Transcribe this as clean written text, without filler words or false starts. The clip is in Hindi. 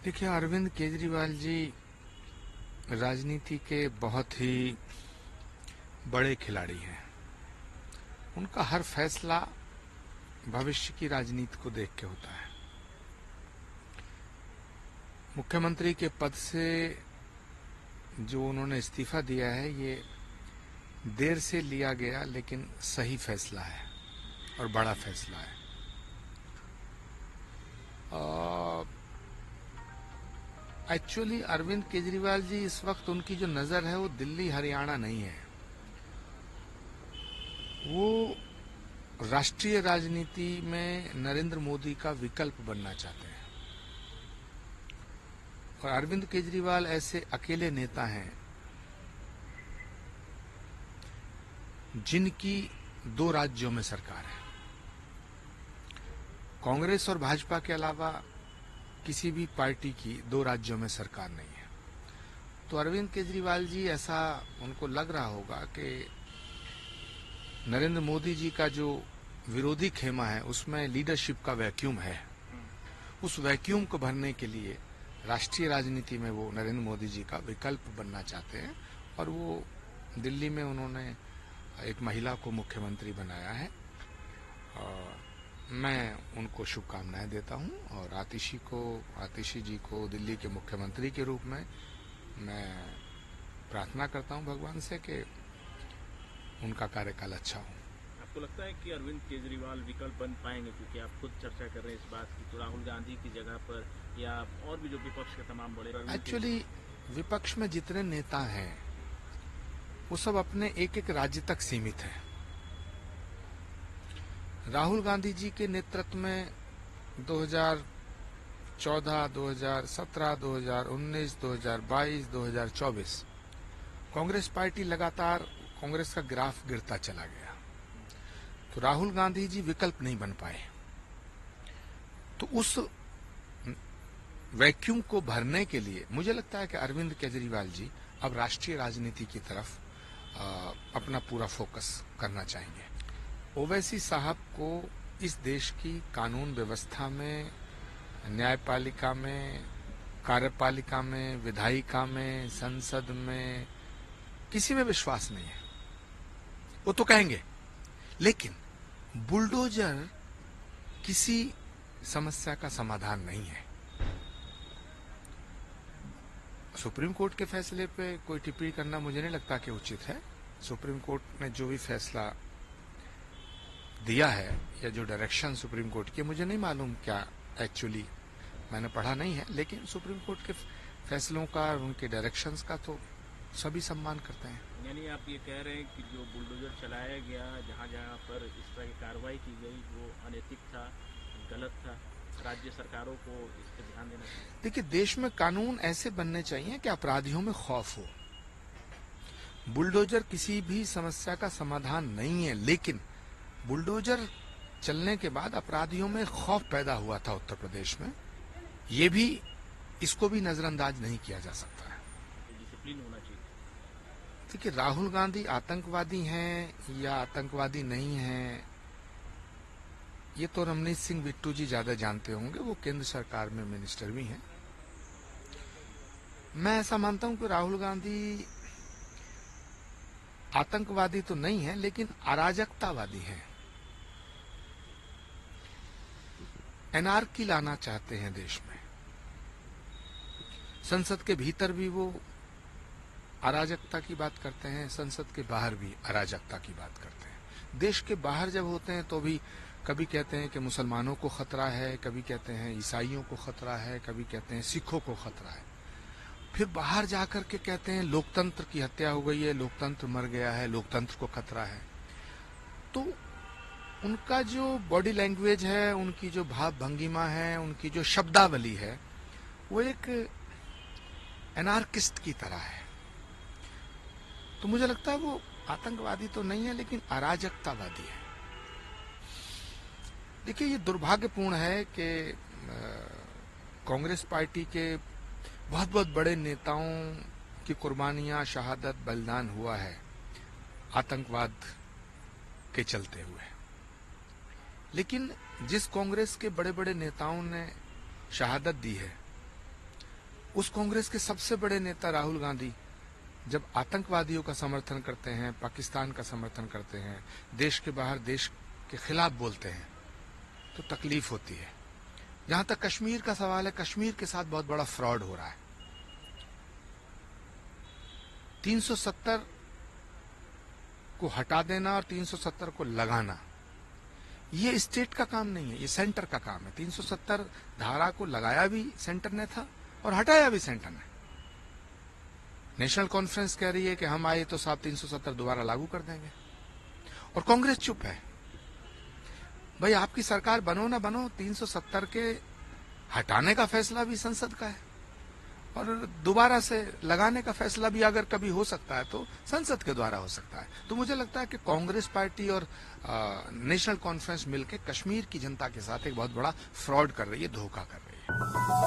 देखिए, अरविंद केजरीवाल जी राजनीति के बहुत ही बड़े खिलाड़ी हैं। उनका हर फैसला भविष्य की राजनीति को देख के होता है। मुख्यमंत्री के पद से जो उन्होंने इस्तीफा दिया है, ये देर से लिया गया लेकिन सही फैसला है और बड़ा फैसला है। एक्चुअली अरविंद केजरीवाल जी इस वक्त उनकी जो नजर है वो दिल्ली हरियाणा नहीं है, वो राष्ट्रीय राजनीति में नरेंद्र मोदी का विकल्प बनना चाहते हैं। और अरविंद केजरीवाल ऐसे अकेले नेता हैं जिनकी 2 राज्यों में सरकार है। कांग्रेस और भाजपा के अलावा किसी भी पार्टी की 2 राज्यों में सरकार नहीं है। तो अरविंद केजरीवाल जी, ऐसा उनको लग रहा होगा कि नरेंद्र मोदी जी का जो विरोधी खेमा है उसमें लीडरशिप का वैक्यूम है। उस वैक्यूम को भरने के लिए राष्ट्रीय राजनीति में वो नरेंद्र मोदी जी का विकल्प बनना चाहते हैं। और वो दिल्ली में उन्होंने एक महिला को मुख्यमंत्री बनाया है। और मैं उनको शुभकामनाएं देता हूं। और आतिशी जी को दिल्ली के मुख्यमंत्री के रूप में मैं प्रार्थना करता हूं भगवान से कि उनका कार्यकाल अच्छा हो। आपको लगता है कि अरविंद केजरीवाल विकल्प बन पाएंगे, क्योंकि आप खुद चर्चा कर रहे हैं इस बात की, तो राहुल गांधी की जगह पर या और भी जो विपक्ष के तमाम बड़े एक्चुअली विपक्ष में जितने नेता हैं वो सब अपने एक एक राज्य तक सीमित हैं। राहुल गांधी जी के नेतृत्व में 2014, 2017, 2019, 2022, 2024 कांग्रेस पार्टी लगातार कांग्रेस का ग्राफ गिरता चला गया। तो राहुल गांधी जी विकल्प नहीं बन पाए। तो उस वैक्यूम को भरने के लिए मुझे लगता है कि अरविंद केजरीवाल जी अब राष्ट्रीय राजनीति की तरफ अपना पूरा फोकस करना चाहेंगे। ओवैसी साहब को इस देश की कानून व्यवस्था में, न्यायपालिका में, कार्यपालिका में, विधायिका में, संसद में किसी में विश्वास नहीं है। वो तो कहेंगे, लेकिन बुलडोजर किसी समस्या का समाधान नहीं है। सुप्रीम कोर्ट के फैसले पे कोई टिप्पणी करना मुझे नहीं लगता कि उचित है। सुप्रीम कोर्ट ने जो भी फैसला दिया है या जो डायरेक्शन सुप्रीम कोर्ट की, मुझे नहीं मालूम क्या, एक्चुअली मैंने पढ़ा नहीं है, लेकिन सुप्रीम कोर्ट के फैसलों का और उनके डायरेक्शंस का तो सभी सम्मान करते हैं। यानी आप ये कह रहे हैं कि जो बुलडोजर चलाया गया, जहाँ जहाँ पर इस तरह की कार्रवाई की गई, वो अनैतिक था, गलत था, राज्य सरकारों को इस पर ध्यान देना चाहिए। देखिए, देश में कानून ऐसे बनने चाहिए कि अपराधियों में खौफ हो। बुलडोजर किसी भी समस्या का समाधान नहीं है, लेकिन बुलडोजर चलने के बाद अपराधियों में खौफ पैदा हुआ था उत्तर प्रदेश में। ये भी, इसको भी नजरअंदाज नहीं किया जा सकता है। डिसिप्लिन होना चाहिए। देखिए, राहुल गांधी आतंकवादी हैं या आतंकवादी नहीं हैं, ये तो रमनीत सिंह बिट्टू जी ज्यादा जानते होंगे, वो केंद्र सरकार में मिनिस्टर भी हैं। मैं ऐसा मानता हूं कि राहुल गांधी आतंकवादी तो नहीं है, लेकिन अराजकतावादी हैं। एनार्की लाना चाहते हैं देश में। संसद के भीतर भी वो अराजकता की बात करते हैं, संसद के बाहर भी अराजकता की बात करते हैं। देश के बाहर जब होते हैं तो भी कभी कहते हैं कि मुसलमानों को खतरा है, कभी कहते हैं ईसाइयों को खतरा है, कभी कहते हैं सिखों को खतरा है। फिर बाहर जाकर के कहते हैं लोकतंत्र की हत्या हो गई है, लोकतंत्र मर गया है, लोकतंत्र को खतरा है। तो उनका जो बॉडी लैंग्वेज है, उनकी जो भाव भंगिमा है, उनकी जो शब्दावली है, वो एक एनार्किस्ट की तरह है। तो मुझे लगता है वो आतंकवादी तो नहीं है, लेकिन अराजकतावादी है। देखिए, ये दुर्भाग्यपूर्ण है कि कांग्रेस पार्टी के बहुत बहुत बड़े नेताओं की कुर्बानियां, शहादत, बलिदान हुआ है आतंकवाद के चलते हुए। लेकिन जिस कांग्रेस के बड़े बड़े नेताओं ने शहादत दी है, उस कांग्रेस के सबसे बड़े नेता राहुल गांधी जब आतंकवादियों का समर्थन करते हैं, पाकिस्तान का समर्थन करते हैं, देश के बाहर देश के खिलाफ बोलते हैं, तो तकलीफ होती है। जहां तक कश्मीर का सवाल है, कश्मीर के साथ बहुत बड़ा फ्रॉड हो रहा है। 370 को हटा देना और 370 को लगाना, ये स्टेट का काम नहीं है, ये सेंटर का काम है। 370 धारा को लगाया भी सेंटर ने था और हटाया भी सेंटर ने। नेशनल कॉन्फ्रेंस कह रही है कि हम आए तो साहब 370 दोबारा लागू कर देंगे, और कांग्रेस चुप है। भाई आपकी सरकार बनो ना बनो, 370 के हटाने का फैसला भी संसद का है, और दोबारा से लगाने का फैसला भी अगर कभी हो सकता है तो संसद के द्वारा हो सकता है। तो मुझे लगता है कि कांग्रेस पार्टी और नेशनल कॉन्फ्रेंस मिलकर कश्मीर की जनता के साथ एक बहुत बड़ा फ्रॉड कर रही है, धोखा कर रही है।